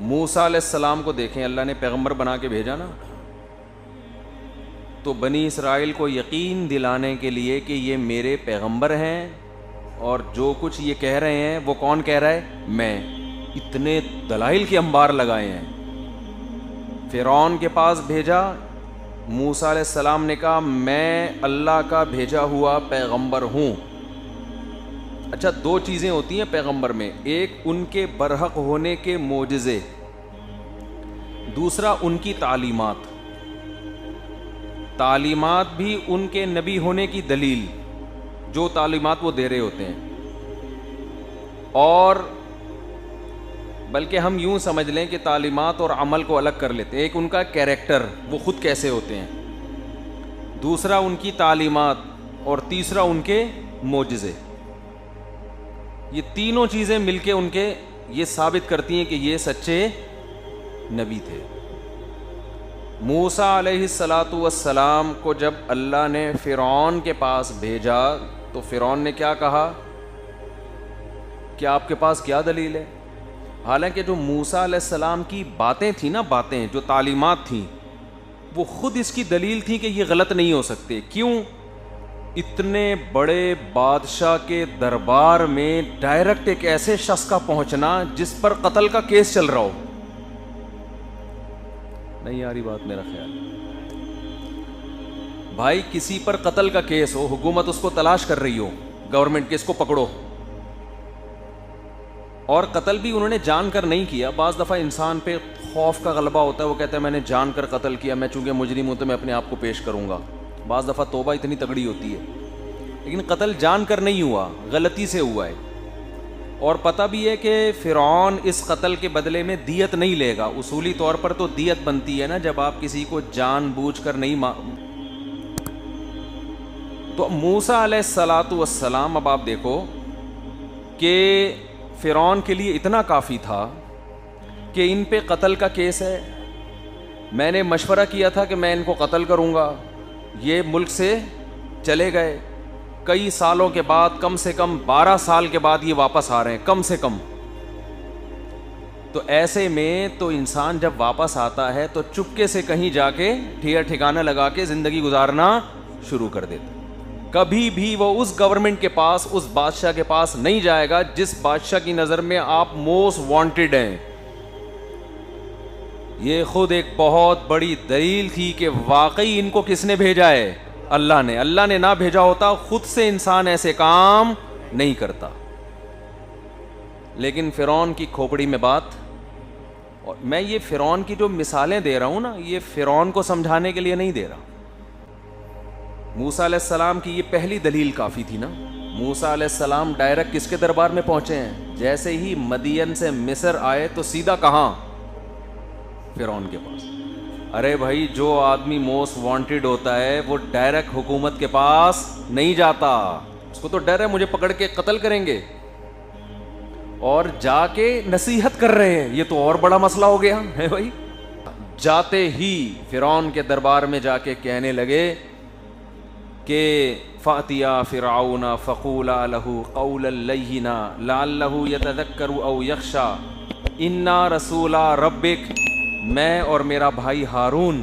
موسیٰ علیہ السلام کو دیکھیں، اللہ نے پیغمبر بنا کے بھیجا نا، تو بنی اسرائیل کو یقین دلانے کے لیے کہ یہ میرے پیغمبر ہیں اور جو کچھ یہ کہہ رہے ہیں وہ کون کہہ رہا ہے؟ میں. اتنے دلائل کے انبار لگائے ہیں. فرعون کے پاس بھیجا، موسیٰ علیہ السلام نے کہا میں اللہ کا بھیجا ہوا پیغمبر ہوں. اچھا، دو چیزیں ہوتی ہیں پیغمبر میں، ایک ان کے برحق ہونے کے معجزے، دوسرا ان کی تعلیمات. تعلیمات بھی ان کے نبی ہونے کی دلیل، جو تعلیمات وہ دے رہے ہوتے ہیں. اور بلکہ ہم یوں سمجھ لیں کہ تعلیمات اور عمل کو الگ کر لیتے ہیں. ایک ان کا کیریکٹر، وہ خود کیسے ہوتے ہیں، دوسرا ان کی تعلیمات، اور تیسرا ان کے معجزے. یہ تینوں چیزیں مل کے ان کے یہ ثابت کرتی ہیں کہ یہ سچے نبی تھے. موسیٰ علیہ السلام کو جب اللہ نے فرعون کے پاس بھیجا تو فرعون نے کیا کہا کہ آپ کے پاس کیا دلیل ہے؟ حالانکہ جو موسیٰ علیہ السلام کی باتیں تھیں نا، باتیں جو تعلیمات تھیں، وہ خود اس کی دلیل تھی کہ یہ غلط نہیں ہو سکتے. کیوں؟ اتنے بڑے بادشاہ کے دربار میں ڈائریکٹ ایک ایسے شخص کا پہنچنا جس پر قتل کا کیس چل رہا ہو. نہیں آ رہی بات میرا خیال؟ بھائی کسی پر قتل کا کیس ہو، حکومت اس کو تلاش کر رہی ہو، گورنمنٹ کے اس کو پکڑو، اور قتل بھی انہوں نے جان کر نہیں کیا. بعض دفعہ انسان پہ خوف کا غلبہ ہوتا ہے، وہ کہتا ہے میں نے جان کر قتل کیا، میں چونکہ مجرم ہوں تو میں اپنے آپ کو پیش کروں گا. بعض دفعہ توبہ اتنی تگڑی ہوتی ہے، لیکن قتل جان کر نہیں ہوا، غلطی سے ہوا ہے. اور پتہ بھی ہے کہ فرعون اس قتل کے بدلے میں دیت نہیں لے گا. اصولی طور پر تو دیت بنتی ہے نا جب آپ کسی کو جان بوجھ کر نہیں تو موسیٰ علیہ السلام، اب آپ دیکھو کہ فرعون کے لیے اتنا کافی تھا کہ ان پہ قتل کا کیس ہے، میں نے مشورہ کیا تھا کہ میں ان کو قتل کروں گا، یہ ملک سے چلے گئے. کئی سالوں کے بعد، کم سے کم 12 سال کے بعد یہ واپس آ رہے ہیں کم سے کم. تو ایسے میں تو انسان جب واپس آتا ہے تو چپکے سے کہیں جا کے ٹھکانہ لگا کے زندگی گزارنا شروع کر دیتا. کبھی بھی وہ اس گورنمنٹ کے پاس، اس بادشاہ کے پاس نہیں جائے گا جس بادشاہ کی نظر میں آپ موسٹ وانٹیڈ ہیں. یہ خود ایک بہت بڑی دلیل تھی کہ واقعی ان کو کس نے بھیجا ہے؟ اللہ نے. اللہ نے نہ بھیجا ہوتا خود سے انسان ایسے کام نہیں کرتا. لیکن فرعون کی کھوپڑی میں بات، اور میں یہ فرعون کی جو مثالیں دے رہا ہوں نا، یہ فرعون کو سمجھانے کے لیے نہیں دے رہا. موسیٰ علیہ السلام کی یہ پہلی دلیل کافی تھی نا. موسیٰ علیہ السلام ڈائریکٹ کس کے دربار میں پہنچے ہیں؟ جیسے ہی مدین سے مصر آئے تو سیدھا کہاں؟ فرعون کے پاس. ارے بھائی، جو آدمی موسٹ وانٹیڈ ہوتا ہے وہ ڈائریکٹ حکومت کے پاس نہیں جاتا، اس کو تو ڈر ہے مجھے پکڑ کے قتل کریں گے، اور جا کے نصیحت کر رہے ہیں. یہ تو اور بڑا مسئلہ ہو گیا ہے بھائی. جاتے ہی فرعون کے دربار میں جا کے کہنے لگے کہ فَأْتِيَا فِرْعَوْنَ فَقُولَا لَهُ قَوْلًا لَيِّنًا لَعَلَّهُ يَتَذَكَّرُ أَوْ يَخْشَىٰ إِنَّا رَسُولَا رَبِّكَ. میں اور میرا بھائی ہارون،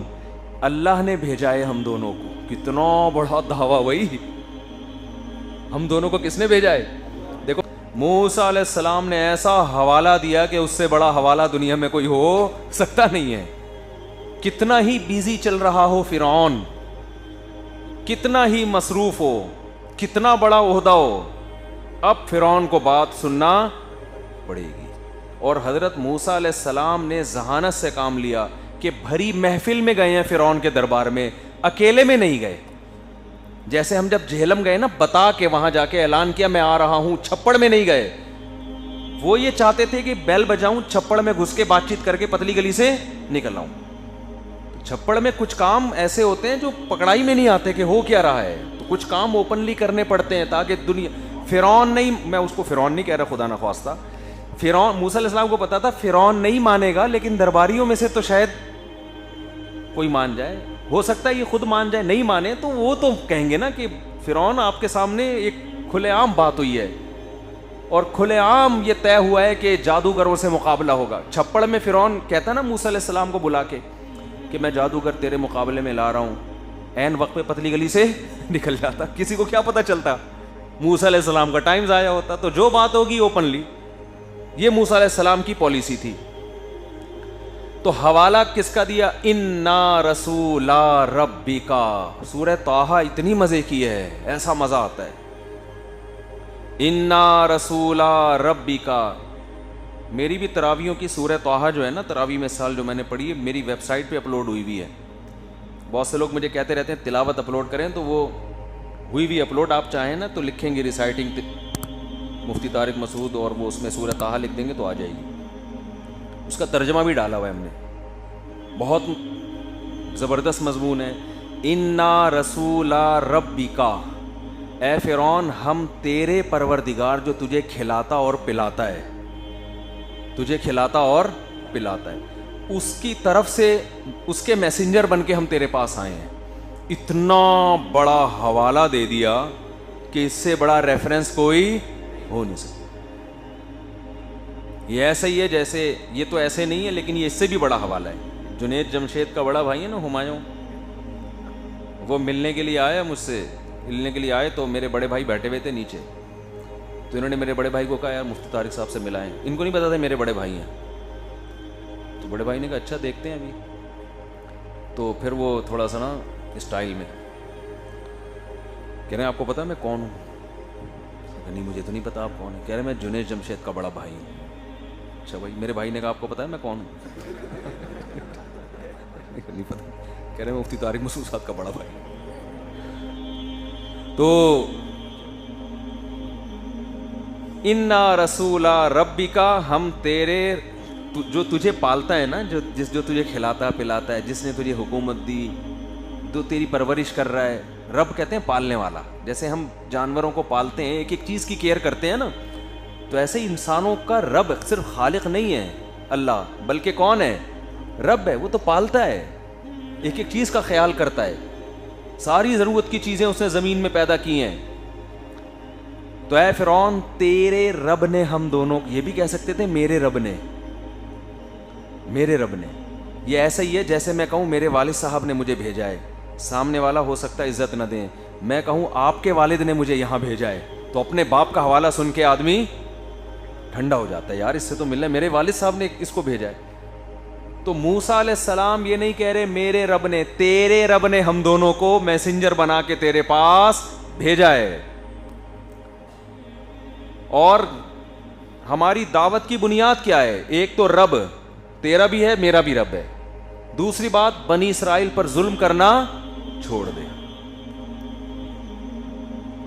اللہ نے بھیجا ہے ہم دونوں کو. کتنا بڑا دعویٰ بھائی، ہم دونوں کو کس نے بھیجا ہے؟ دیکھو موسیٰ علیہ السلام نے ایسا حوالہ دیا کہ اس سے بڑا حوالہ دنیا میں کوئی ہو سکتا نہیں ہے. کتنا ہی بیزی چل رہا ہو فرعون، کتنا ہی مصروف ہو، کتنا بڑا عہدہ ہو، اب فرعون کو بات سننا پڑے گی. اور حضرت موسیٰ علیہ السلام نے ذہانت سے کام لیا کہ بھری محفل میں گئے ہیں فرعون کے دربار میں، اکیلے میں نہیں گئے. جیسے ہم جب جہلم گئے نا، بتا کے وہاں جا کے اعلان کیا میں آ رہا ہوں، چھپڑ میں نہیں گئے. وہ یہ چاہتے تھے کہ بیل بجاؤں، چھپڑ میں گھس کے بات چیت کر کے پتلی گلی سے نکل آؤں. چھپڑ میں کچھ کام ایسے ہوتے ہیں جو پکڑائی میں نہیں آتے کہ ہو کیا رہا ہے، تو کچھ کام اوپنلی کرنے پڑتے ہیں تاکہ دنیا. فرعون نہیں، میں اس کو فرعون نہیں کہہ رہا خدا نخواستہ، فرعون موسیٰ علیہ السلام کو پتا تھا فرعون نہیں مانے گا، لیکن درباریوں میں سے تو شاید کوئی مان جائے. ہو سکتا ہے یہ خود مان جائے. نہیں مانے تو وہ تو کہیں گے نا کہ فرعون آپ کے سامنے ایک کھلے عام بات ہوئی ہے. اور کھلے عام یہ طے ہوا ہے کہ جادوگروں سے مقابلہ ہوگا. چھپڑ میں فرعون کہتا نا موسیٰ علیہ السلام کو بلا کے کہ میں جادوگر تیرے مقابلے میں لا رہا ہوں, عین وقت پہ پتلی گلی سے نکل جاتا. کسی کو کیا پتہ چلتا, موسیٰ علیہ السلام کا ٹائم ضائع ہوتا. تو جو بات ہوگی اوپنلی, یہ موسیٰ علیہ السلام کی پالیسی تھی. تو حوالہ کس کا دیا؟ انا رسولا ربکا. سورہ طٰہٰ اتنی مزے کی ہے, ایسا مزہ آتا ہے. انا رسولا ربکا. میری بھی تراویحوں کی سورہ طٰہٰ جو ہے نا, تراویح میں سال جو میں نے پڑھی ہے, میری ویب سائٹ پہ اپلوڈ ہوئی ہوئی ہے. بہت سے لوگ مجھے کہتے رہتے ہیں تلاوت اپلوڈ کریں, تو وہ ہوئی ہوئی اپلوڈ آپ چاہیں نا تو لکھیں گے ریسائٹنگ مفتی طارق مسعود, اور وہ اس میں سورہ طٰہٰ لکھ دیں گے تو آ جائے گی. اس کا ترجمہ بھی ڈالا ہوا ہے ہم نے, بہت زبردست مضمون ہے. انا رسولا ربکا, اے فرعون ہم تیرے پروردگار جو تجھے کھلاتا اور پلاتا ہے, تجھے کھلاتا اور پلاتا ہے, اس کی طرف سے اس کے میسنجر بن کے ہم تیرے پاس آئے ہیں. اتنا بڑا حوالہ دے دیا کہ اس سے بڑا ریفرنس کوئی ہو نہیں سکتا. یہ ایسا ہی ہے جیسے, یہ تو ایسے نہیں ہے لیکن یہ اس سے بھی بڑا حوالہ ہے. جنید جمشید کا بڑا بھائی ہے نا ہمایوں, وہ ملنے کے لیے آیا مجھ سے, ملنے کے لیے آئے تو میرے بڑے بھائی بیٹھے ہوئے تھے نیچے, تو انہوں نے میرے بڑے بھائی کو کہا یار مفتی طارق صاحب سے ملائیں. ان کو نہیں پتا تھا میرے بڑے بھائی ہیں, تو بڑے بھائی نے کہا اچھا دیکھتے ہیں ابھی. تو پھر وہ تھوڑا سا نا اسٹائل میں کہہ رہے ہیں آپ کو پتا میں کون ہوں؟ نہیں مجھے تو نہیں پتا آپ کون ہیں. کہہ رہے میں جنید جمشید کا بڑا بھائی ہوں. اچھا بھائی, میرے بھائی نے کہا آپ کو پتا ہے میں کون ہوں؟ نہیں پتا. کہہ رہے میں مفتی طارق مسعود صاحب کا بڑا بھائی. تو انا رسولا ربکا, ہم تیرے جو تجھے پالتا ہے نا, جو تجھے کھلاتا پلاتا ہے, جس نے تجھے حکومت دی, جو تیری پرورش کر رہا ہے. رب کہتے ہیں پالنے والا. جیسے ہم جانوروں کو پالتے ہیں, ایک ایک چیز کی کیئر کرتے ہیں نا, تو ایسے ہی انسانوں کا رب صرف خالق نہیں ہے اللہ, بلکہ کون ہے؟ رب ہے. وہ تو پالتا ہے, ایک ایک چیز کا خیال کرتا ہے. ساری ضرورت کی چیزیں اس نے زمین میں پیدا کی ہیں. تو اے فرعون تیرے رب نے ہم دونوں, یہ بھی کہہ سکتے تھے میرے رب نے, میرے رب نے. یہ ایسا ہی ہے جیسے میں کہوں میرے والد صاحب نے مجھے بھیجا ہے, سامنے والا ہو سکتا ہے عزت نہ دیں. میں کہوں آپ کے والد نے مجھے یہاں بھیجا ہے, تو اپنے باپ کا حوالہ سن کے آدمی ٹھنڈا ہو جاتا ہے, یار اس سے تو ملنا ہے, میرے والد صاحب نے اس کو بھیجا ہے. تو موسیٰ علیہ السلام یہ نہیں کہہ رہے میرے رب نے, تیرے رب نے ہم دونوں کو میسنجر بنا کے تیرے پاس بھیجا ہے. اور ہماری دعوت کی بنیاد کیا ہے؟ ایک تو رب تیرا بھی ہے, میرا بھی رب ہے. دوسری بات, بنی اسرائیل پر ظلم کرنا چھوڑ دے.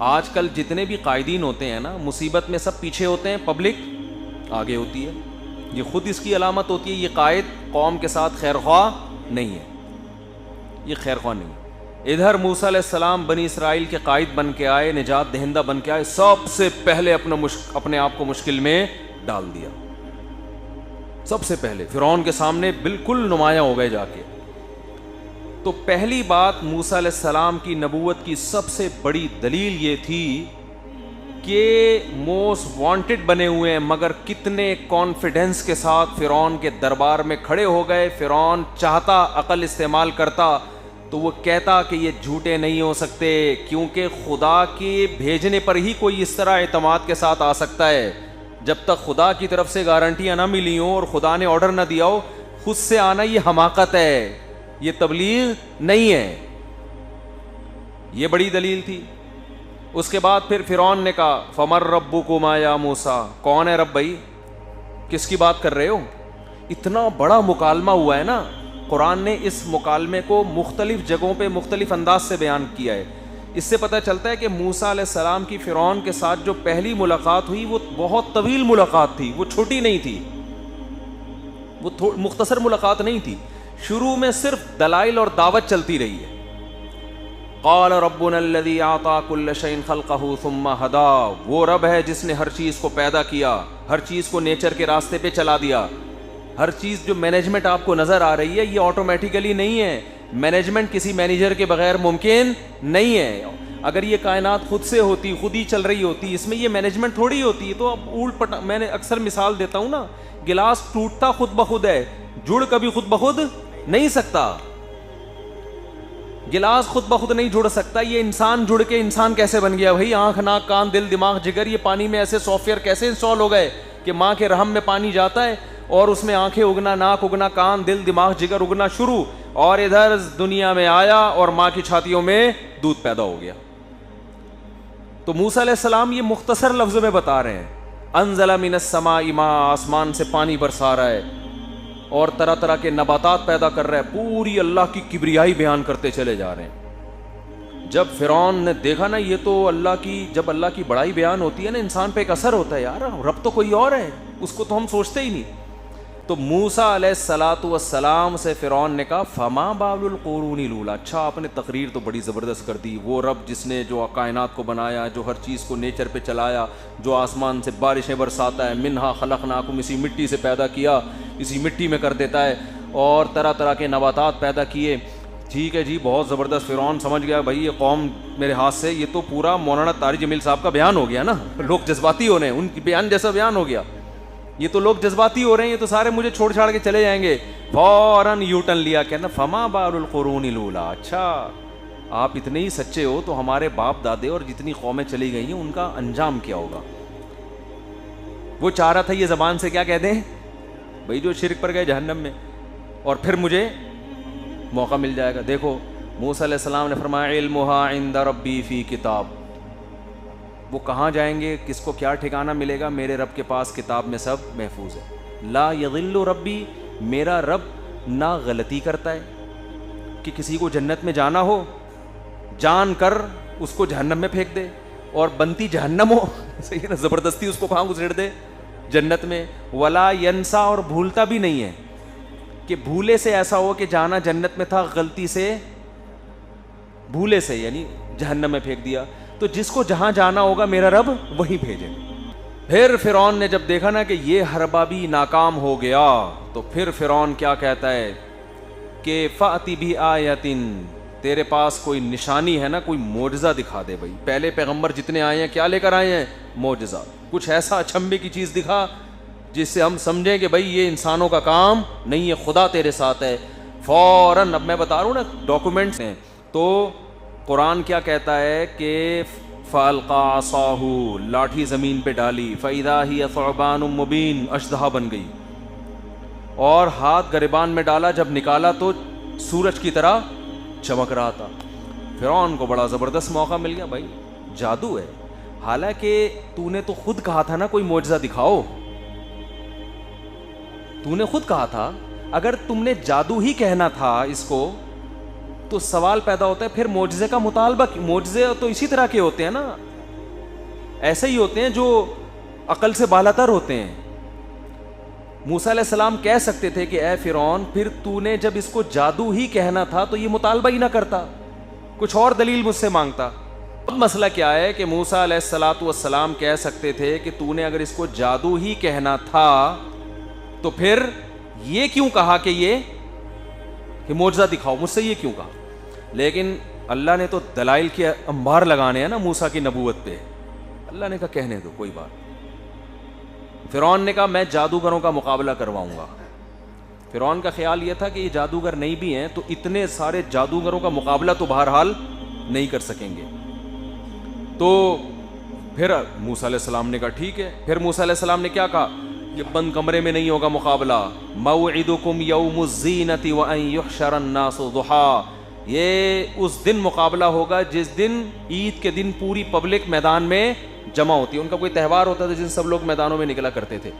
آج کل جتنے بھی قائدین ہوتے ہیں نا, مصیبت میں سب پیچھے ہوتے ہیں, پبلک آگے ہوتی ہے. یہ خود اس کی علامت ہوتی ہے, یہ قائد قوم کے ساتھ خیرخواہ نہیں ہے, یہ خیرخواہ نہیں. ادھر موسیٰ علیہ السلام بنی اسرائیل کے قائد بن کے آئے, نجات دہندہ بن کے آئے, سب سے پہلے اپنے آپ کو مشکل میں ڈال دیا. سب سے پہلے فرعون کے سامنے بالکل نمایاں ہو گئے جا کے. تو پہلی بات, موسیٰ علیہ السلام کی نبوت کی سب سے بڑی دلیل یہ تھی کہ موسٹ وانٹڈ بنے ہوئے ہیں, مگر کتنے کانفیڈنس کے ساتھ فرعون کے دربار میں کھڑے ہو گئے. فرعون چاہتا, عقل استعمال کرتا تو وہ کہتا کہ یہ جھوٹے نہیں ہو سکتے, کیونکہ خدا کے بھیجنے پر ہی کوئی اس طرح اعتماد کے ساتھ آ سکتا ہے. جب تک خدا کی طرف سے گارنٹیاں نہ ملی ہوں اور خدا نے آرڈر نہ دیا ہو, خود سے آنا یہ حماقت ہے, یہ تبلیغ نہیں ہے. یہ بڑی دلیل تھی. اس کے بعد پھر فرعون نے کہا فمر ربکما یا موسیٰ, کون ہے رب بھائی, کس کی بات کر رہے ہو؟ اتنا بڑا مکالمہ ہوا ہے نا, قرآن نے اس مکالمے کو مختلف جگہوں پہ مختلف انداز سے بیان کیا ہے. اس سے پتہ چلتا ہے کہ موسیٰ علیہ السلام کی فرعون کے ساتھ جو پہلی ملاقات ہوئی وہ بہت طویل ملاقات تھی, وہ چھوٹی نہیں تھی, وہ مختصر ملاقات نہیں تھی. شروع میں صرف دلائل اور دعوت چلتی رہی ہے. قال ربنا الذي اعطى كل شيء خلقه ثم هدى, وہ رب ہے جس نے ہر چیز کو پیدا کیا, ہر چیز کو نیچر کے راستے پہ چلا دیا. ہر چیز جو مینجمنٹ آپ کو نظر آ رہی ہے یہ آٹومیٹیکلی نہیں ہے, مینجمنٹ کسی مینیجر کے بغیر ممکن نہیں ہے. اگر یہ کائنات خود سے ہوتی, خود ہی چل رہی ہوتی, اس میں یہ مینجمنٹ تھوڑی ہوتی ہے. تو اب الٹ پٹا, میں نے اکثر مثال دیتا ہوں نا, گلاس ٹوٹتا خود بخود ہے, جڑ کبھی خود بخود نہیں سکتا. گلاس خود بخود نہیں جڑ سکتا. یہ انسان جڑ کے انسان کیسے بن گیا بھائی؟ آنکھ, ناک, کان, دل, دماغ, جگر, یہ پانی میں ایسے سافٹ ویئر کیسے انسٹال ہو گئے کہ ماں کے رحم میں پانی جاتا ہے اور اس میں آنکھیں اگنا, ناک اگنا, کان, دل, دماغ, جگر اگنا شروع, اور ادھر دنیا میں آیا اور ماں کی چھاتیوں میں دودھ پیدا ہو گیا. تو موسیٰ علیہ السلام یہ مختصر لفظ میں بتا رہے ہیں, انزل من السماء ماء, آسمان سے پانی برسا رہا ہے اور طرح طرح کے نباتات پیدا کر رہا ہے. پوری اللہ کی کبریائی بیان کرتے چلے جا رہے ہیں. جب فرعون نے دیکھا نا, یہ تو اللہ کی, جب اللہ کی بڑائی بیان ہوتی ہے نا, انسان پہ ایک اثر ہوتا ہے, یار رب تو کوئی اور ہے, اس کو تو ہم سوچتے ہی نہیں. تو موسیٰ علیہ الصلاۃ والسلام سے فرعون نے کہا فما بال القرون الاولی. اچھا, آپ نے تقریر تو بڑی زبردست کر دی. وہ رب جس نے جو کائنات کو بنایا, جو ہر چیز کو نیچر پہ چلایا, جو آسمان سے بارشیں برساتا ہے, منہا خلقناکم, اسی مٹی سے پیدا کیا, اسی مٹی میں کر دیتا ہے, اور طرح طرح کے نباتات پیدا کیے. ٹھیک ہے جی, بہت زبردست. فرعون سمجھ گیا بھائی یہ قوم میرے ہاتھ سے, یہ تو پورا مولانا طارق جمیل صاحب کا بیان ہو گیا نا, لوگ جذباتی ہو رہے ہیں, ان کی بیان جیسا بیان ہو گیا, یہ تو لوگ جذباتی ہو رہے ہیں, یہ تو سارے مجھے چھوڑ چھاڑ کے چلے جائیں گے. فوراً یو ٹرن لیا, کہنا فما بال القرون الاولی. اچھا آپ اتنے ہی سچے ہو تو ہمارے باپ دادے اور جتنی قومیں چلی گئی ہیں ان کا انجام کیا ہوگا؟ وہ چاہ رہا تھا یہ زبان سے کیا کہہ دیں بھائی, جو شرک پر گئے جہنم میں, اور پھر مجھے موقع مل جائے گا. دیکھو موسیٰ علیہ السلام نے فرمایا علمھا عند ربی فی کتاب. وہ کہاں جائیں گے, کس کو کیا ٹھکانہ ملے گا؟ میرے رب کے پاس کتاب میں سب محفوظ ہے. لا یضل ربی, میرا رب نہ غلطی کرتا ہے کہ کسی کو جنت میں جانا ہو جان کر اس کو جہنم میں پھینک دے, اور بنتی جہنم ہو صحیح ہے نا, زبردستی اس کو کہاں گھسیڑ دے جنت میں. ولا ینسا, اور بھولتا بھی نہیں ہے کہ بھولے سے ایسا ہو کہ جانا جنت میں تھا, غلطی سے بھولے سے یعنی جہنم میں پھینک دیا. تو جس کو جہاں جانا ہوگا میرا رب وہیں بھیجے. پھر فرعون نے جب دیکھا نا کہ یہ حربہ بھی ناکام ہو گیا, تو پھر فرعون کیا کہتا ہے کہ فأتی بآیۃ, تیرے پاس کوئی نشانی ہے نا, کوئی معجزہ دکھا دے بھائی. پہلے پیغمبر جتنے آئے ہیں کیا لے کر آئے ہیں؟ معجزہ. کچھ ایسا اچھمبے کی چیز دکھا جس سے ہم سمجھیں کہ بھائی یہ انسانوں کا کام نہیں ہے, خدا تیرے ساتھ ہے. فوراً, اب میں بتا رہا ہوں نا ڈاکومنٹس ہیں, تو قرآن کیا کہتا ہے کہ فَأَلْقَىٰ عَصَاهُ, لاٹھی زمین پہ ڈالی, فَإِذَا هِيَ ثُعْبَانٌ مُّبِينٌ, اژدہا بن گئی, اور ہاتھ گریبان میں ڈالا, جب نکالا تو سورج کی طرح چمک رہا تھا. فرعون کو بڑا زبردست موقع مل گیا, بھائی جادو ہے. حالانکہ تو نے تو خود کہا تھا نا کوئی معجزہ دکھاؤ, تو نے خود کہا تھا. اگر تم نے جادو ہی کہنا تھا اس کو, تو سوال پیدا ہوتا ہے پھر معجزے کا مطالبہ. معجزے تو اسی طرح کے ہوتے ہیں نا, ایسے ہی ہوتے ہیں جو عقل سے بالاتر ہوتے ہیں. موسیٰ علیہ السلام کہہ سکتے تھے کہ اے فرعون, پھر تو نے جب اس کو جادو ہی کہنا تھا تو یہ مطالبہ ہی نہ کرتا, کچھ اور دلیل مجھ سے مانگتا. اب مسئلہ کیا ہے کہ موسیٰ علیہ الصلاۃ والسلام کہہ سکتے تھے کہ تو نے اگر اس کو جادو ہی کہنا تھا تو پھر یہ کیوں کہا کہ معجزہ دکھاؤ, مجھ سے یہ کیوں کہا. لیکن اللہ نے تو دلائل کے انبار لگانے ہیں نا موسیٰ کی نبوت پہ. اللہ نے کہا کہنے دو کوئی بات. فرعون نے کہا میں جادوگروں کا مقابلہ کرواؤں گا. فرعون کا خیال یہ تھا کہ یہ جادوگر نہیں بھی ہیں تو اتنے سارے جادوگروں کا مقابلہ تو بہرحال نہیں کر سکیں گے. تو پھر موسیٰ علیہ السلام نے کہا ٹھیک ہے. پھر موسیٰ علیہ السلام نے کیا کہا, یہ بند کمرے میں نہیں ہوگا مقابلہ. موعدکم یوم الزینۃ وان یحشر الناس ضحیٰ, یہ اس دن مقابلہ ہوگا جس دن عید کے دن پوری پبلک میدان میں جمع ہوتی ہے. ان کا کوئی تہوار ہوتا تھا جس دن سب لوگ میدانوں میں نکلا کرتے تھے.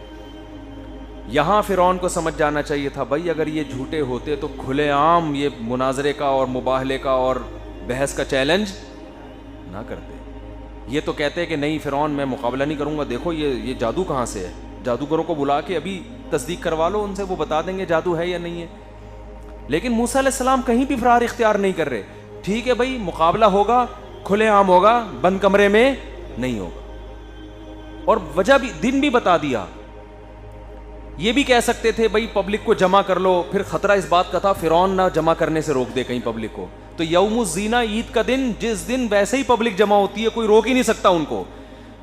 یہاں فرعون کو سمجھ جانا چاہیے تھا بھائی اگر یہ جھوٹے ہوتے تو کھلے عام یہ مناظرے کا اور مباہلے کا اور بحث کا چیلنج نہ کرتے. یہ تو کہتے کہ نہیں فرعون میں مقابلہ نہیں کروں گا, دیکھو یہ جادو کہاں سے ہے, جادوگروں کو بلا کے ابھی تصدیق کروا لو ان سے, وہ بتا دیں گے جادو ہے یا نہیں ہے. لیکن موسیٰ علیہ السلام کہیں بھی فرار اختیار نہیں کر رہے. ٹھیک ہے بھائی مقابلہ ہوگا, کھلے عام ہوگا, بند کمرے میں نہیں ہوگا. اور وجہ بھی دن بھی بتا دیا. یہ بھی کہہ سکتے تھے بھائی پبلک کو جمع کر لو, پھر خطرہ اس بات کا تھا فرعون نہ جمع کرنے سے روک دے کہیں پبلک کو, تو یوم الزینہ عید کا دن جس دن ویسے ہی پبلک جمع ہوتی ہے کوئی روک ہی نہیں سکتا ان کو.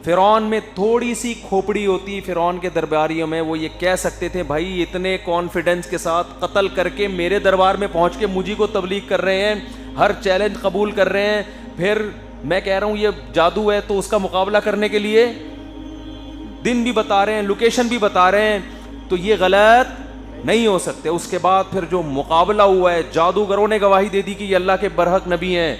فرعون میں تھوڑی سی کھوپڑی ہوتی فرعون کے درباریوں میں, وہ یہ کہہ سکتے تھے بھائی اتنے کانفیڈنس کے ساتھ قتل کر کے میرے دربار میں پہنچ کے مجھے کو تبلیغ کر رہے ہیں, ہر چیلنج قبول کر رہے ہیں, پھر میں کہہ رہا ہوں یہ جادو ہے تو اس کا مقابلہ کرنے کے لیے دن بھی بتا رہے ہیں, لوکیشن بھی بتا رہے ہیں, تو یہ غلط نہیں ہو سکتے. اس کے بعد پھر جو مقابلہ ہوا ہے, جادوگروں نے گواہی دے دی کہ یہ اللہ کے برحق نبی ہیں.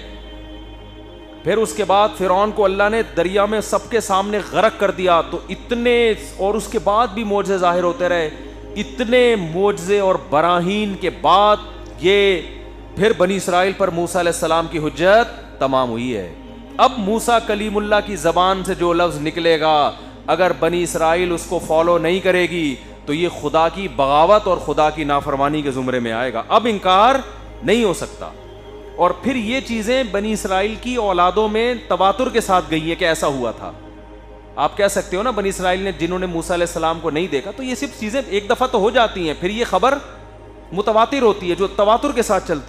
پھر اس کے بعد فرعون کو اللہ نے دریا میں سب کے سامنے غرق کر دیا. تو اتنے, اور اس کے بعد بھی معجزے ظاہر ہوتے رہے, اتنے معجزے اور براہین کے بعد یہ پھر بنی اسرائیل پر موسیٰ علیہ السلام کی حجت تمام ہوئی ہے. اب موسیٰ کلیم اللہ کی زبان سے جو لفظ نکلے گا اگر بنی اسرائیل اس کو فالو نہیں کرے گی تو یہ خدا کی بغاوت اور خدا کی نافرمانی کے زمرے میں آئے گا. اب انکار نہیں ہو سکتا. اور پھر یہ چیزیں بنی اسرائیل کی اولادوں میں تواتر کے ساتھ گئی ہیں کہ ایسا ہوا تھا. آپ کہہ سکتے ہو نا بنی اسرائیل نے جنہوں نے موسیٰ علیہ السلام کو نہیں دیکھا, تو یہ صرف چیزیں ایک دفعہ تو ہو جاتی ہیں, پھر یہ خبر متواتر ہوتی ہے جو تواتر کے ساتھ چلتی ہے.